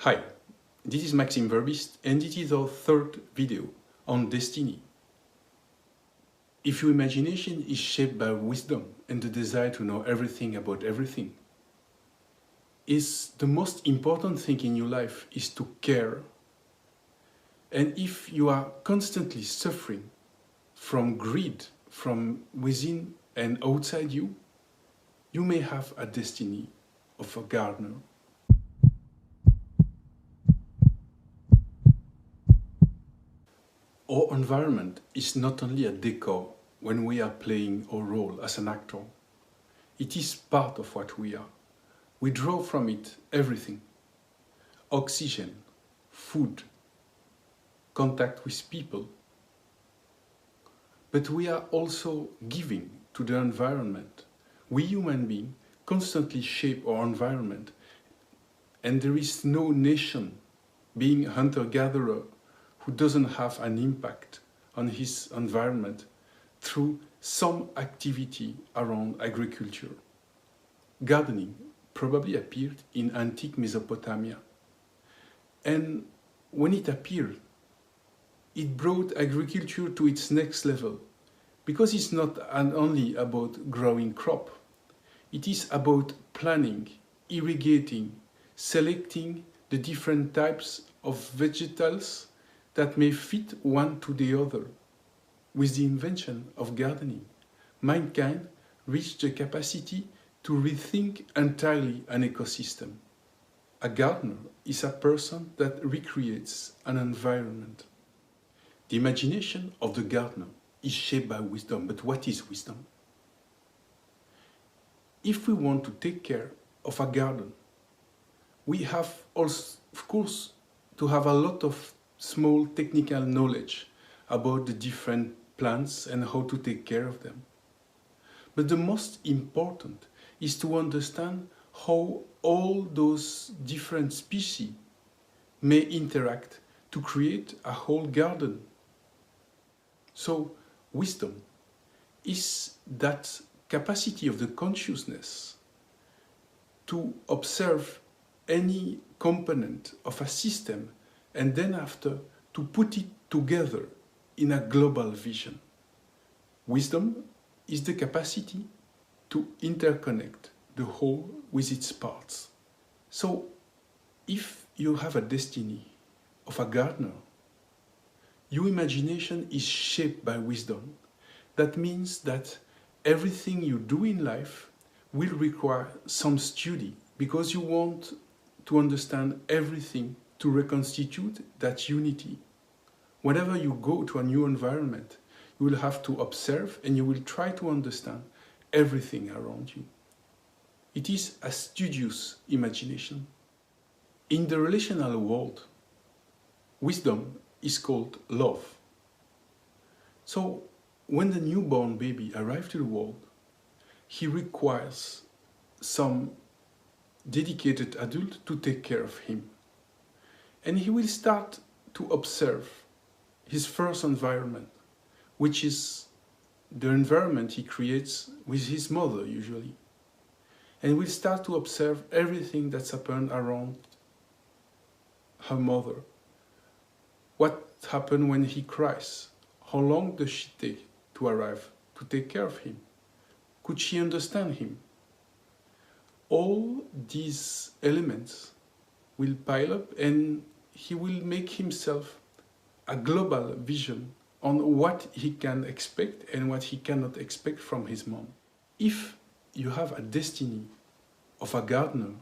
Hi, this is Maxime Verbist and it is our third video on destiny. If your imagination is shaped by wisdom and the desire to know everything about everything, is the most important thing in your life is to care. And if you are constantly suffering from greed from within and outside you, you may have a destiny of a gardener. Our environment is not only a decor when we are playing our role as an actor. It is part of what we are. We draw from it everything. Oxygen, food, contact with people. But we are also giving to the environment. We human beings constantly shape our environment. And there is no nation, being a hunter-gatherer, who doesn't have an impact on his environment through some activity around agriculture. Gardening probably appeared in antique Mesopotamia. And when it appeared, it brought agriculture to its next level, because it's not only about growing crop. It is about planning, irrigating, selecting the different types of vegetables that may fit one to the other. With the invention of gardening, mankind reached the capacity to rethink entirely an ecosystem. A gardener is a person that recreates an environment. The imagination of the gardener is shaped by wisdom, but what is wisdom? If we want to take care of a garden, we have also, of course, to have a lot of small technical knowledge about the different plants and how to take care of them. But the most important is to understand how all those different species may interact to create a whole garden. So wisdom is that capacity of the consciousness to observe any component of a system and then after to put it together in a global vision. Wisdom is the capacity to interconnect the whole with its parts. So if you have a destiny of a gardener, your imagination is shaped by wisdom. That means that everything you do in life will require some study, because you want to understand everything to reconstitute that unity. Whenever you go to a new environment, you will have to observe and you will try to understand everything around you. It is a studious imagination. In the relational world, wisdom is called love. So when the newborn baby arrives to the world, he requires some dedicated adult to take care of him. And he will start to observe his first environment, which is the environment he creates with his mother usually. And will start to observe everything that's happened around her mother. What happened when he cries? How long does she take to arrive to take care of him? Could she understand him? All these elements will pile up and he will make himself a global vision on what he can expect and what he cannot expect from his mom. If you have a destiny of a gardener,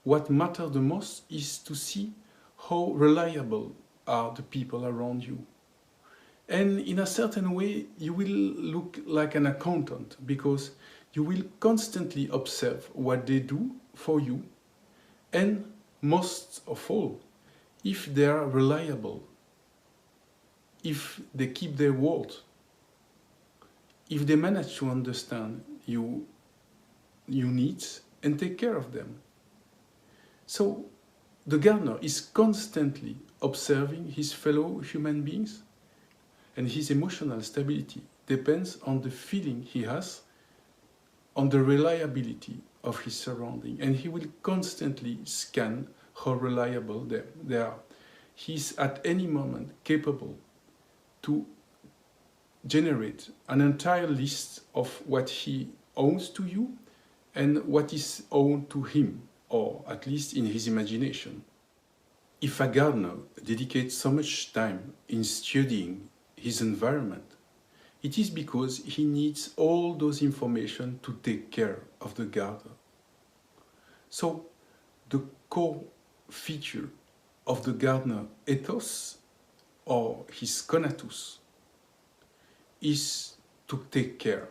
what matters the most is to see how reliable are the people around you. And in a certain way, you will look like an accountant, because you will constantly observe what they do for you, and most of all, if they are reliable, if they keep their word, if they manage to understand your needs and take care of them. So the gardener is constantly observing his fellow human beings, and his emotional stability depends on the feeling he has, on the reliability of his surrounding, and he will constantly scan how reliable they are. He's at any moment capable to generate an entire list of what he owns to you and what is owned to him, or at least in his imagination. If a gardener dedicates so much time in studying his environment, it is because he needs all those information to take care of the garden. So the core feature of the gardener ethos, or his conatus, is to take care.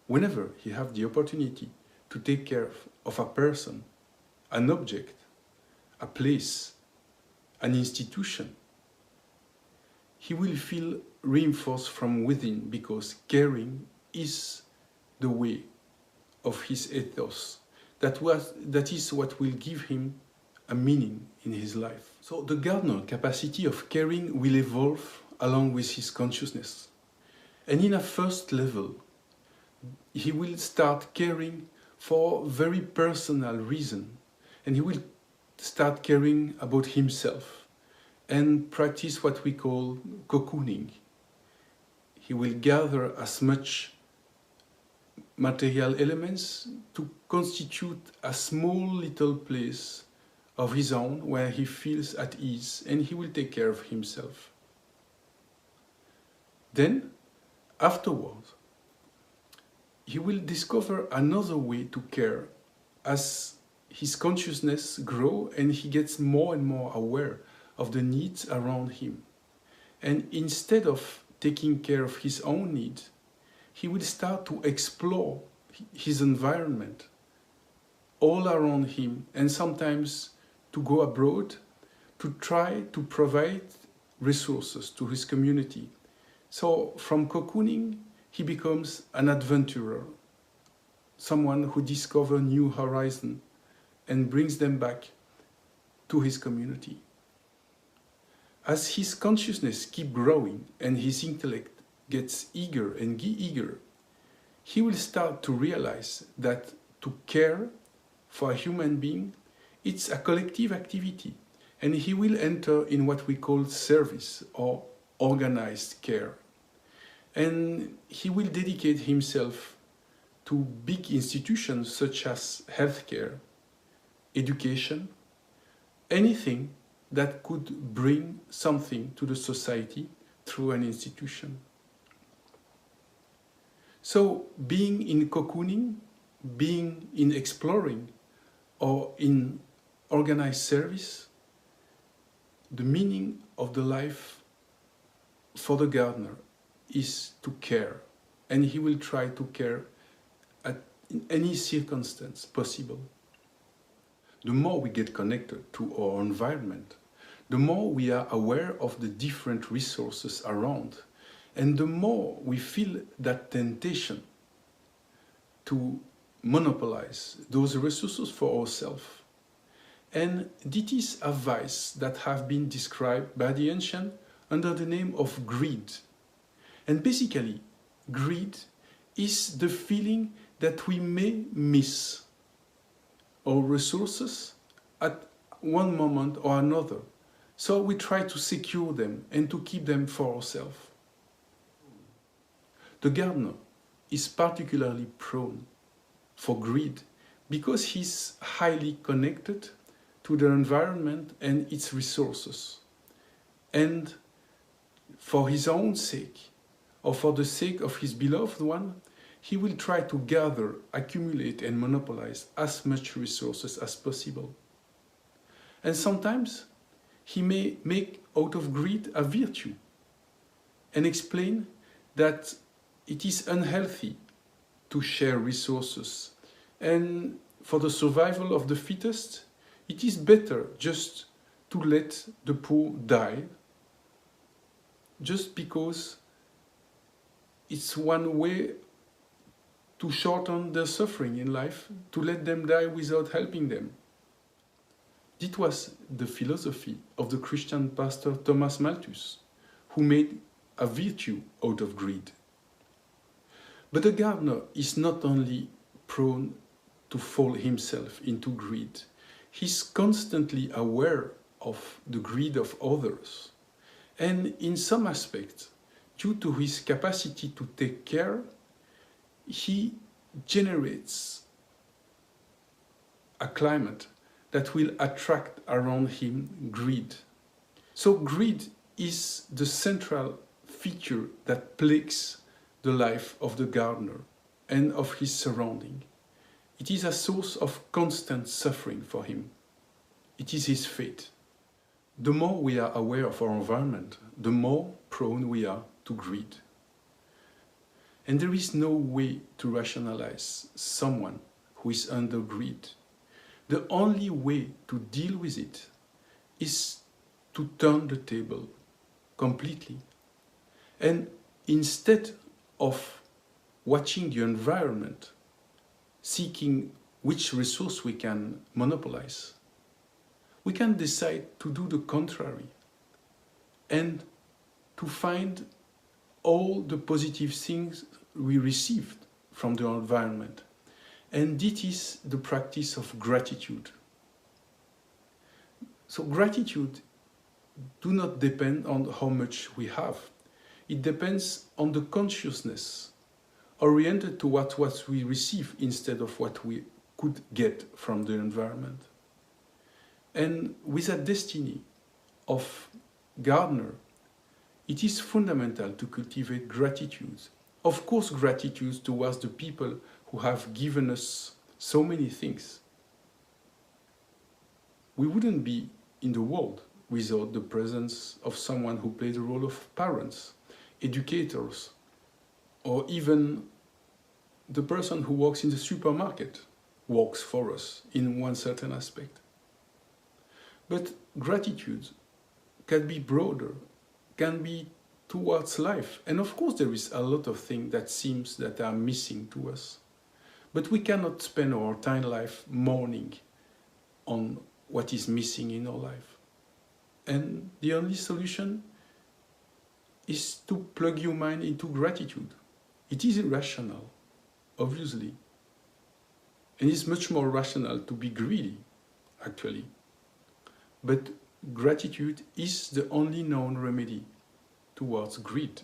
Whenever he has the opportunity to take care of a person, an object, a place, an institution, he will feel reinforced from within, because caring is the way of his ethos. That is what will give him a meaning in his life. So the gardener capacity of caring will evolve along with his consciousness. And in a first level, he will start caring for very personal reason, and he will start caring about himself and practice what we call cocooning. He will gather as much material elements to constitute a small little place of his own where he feels at ease, and he will take care of himself. Then, afterwards, he will discover another way to care as his consciousness grows and he gets more and more aware of the needs around him. And instead of taking care of his own needs, he will start to explore his environment all around him, and sometimes to go abroad to try to provide resources to his community. So from cocooning, he becomes an adventurer, someone who discovers new horizons and brings them back to his community. As his consciousness keeps growing and his intellect gets eager and eager, he will start to realize that to care for a human being, it's a collective activity, and he will enter in what we call service or organized care. And he will dedicate himself to big institutions such as healthcare, education, anything that could bring something to the society through an institution. So being in cocooning, being in exploring, or in organized service, the meaning of the life for the gardener is to care, and he will try to care in any circumstance possible. The more we get connected to our environment, the more we are aware of the different resources around, and the more we feel that temptation to monopolize those resources for ourselves. And this is a vice that have been described by the ancient under the name of greed. And basically, greed is the feeling that we may miss our resources at one moment or another. So we try to secure them and to keep them for ourselves. The gardener is particularly prone for greed because he's highly connected to the environment and its resources. And for his own sake, or for the sake of his beloved one, he will try to gather, accumulate, and monopolize as much resources as possible. And sometimes he may make out of greed a virtue and explain that it is unhealthy to share resources, and for the survival of the fittest, it is better just to let the poor die, just because it's one way to shorten their suffering in life, to let them die without helping them. This was the philosophy of the Christian pastor Thomas Malthus, who made a virtue out of greed. But the gardener is not only prone to fall himself into greed, He's constantly aware of the greed of others. And in some aspects, due to his capacity to take care, he generates a climate that will attract around him greed. So greed is the central feature that plagues the life of the gardener and of his surrounding. It is a source of constant suffering for him. It is his fate. The more we are aware of our environment, the more prone we are to greed. And there is no way to rationalize someone who is under greed. The only way to deal with it is to turn the table completely. And instead of watching the environment, seeking which resource we can monopolize, we can decide to do the contrary and to find all the positive things we received from the environment. And this is the practice of gratitude. So gratitude do not depend on how much we have. It depends on the consciousness oriented to what we receive instead of what we could get from the environment. And with a destiny of gardener, it is fundamental to cultivate gratitude. Of course, gratitude towards the people who have given us so many things. We wouldn't be in the world without the presence of someone who played the role of parents, educators, or even the person who works in the supermarket works for us in one certain aspect. But gratitude can be broader, can be towards life. And of course there is a lot of things that seems that are missing to us. But we cannot spend our entire life mourning on what is missing in our life. And the only solution is to plug your mind into gratitude. It is irrational, obviously. And it's much more rational to be greedy, actually. But gratitude is the only known remedy towards greed.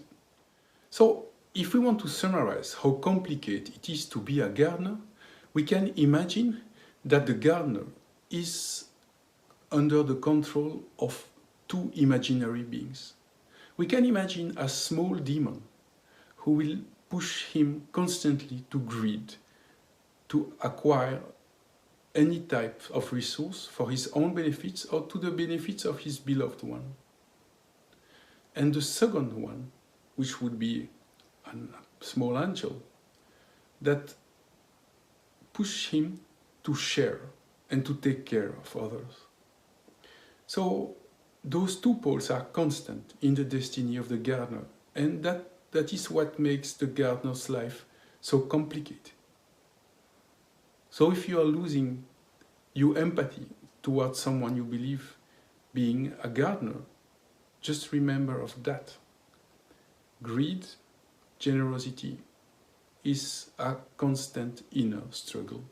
So, if we want to summarize how complicated it is to be a gardener, we can imagine that the gardener is under the control of two imaginary beings. We can imagine a small demon who will push him constantly to greed, to acquire any type of resource for his own benefits or to the benefits of his beloved one. And the second one, which would be a small angel, that push him to share and to take care of others. So those two poles are constant in the destiny of the gardener, and that is what makes the gardener's life so complicated. So if you are losing your empathy towards someone you believe being a gardener, just remember of that. Greed, generosity, is a constant inner struggle.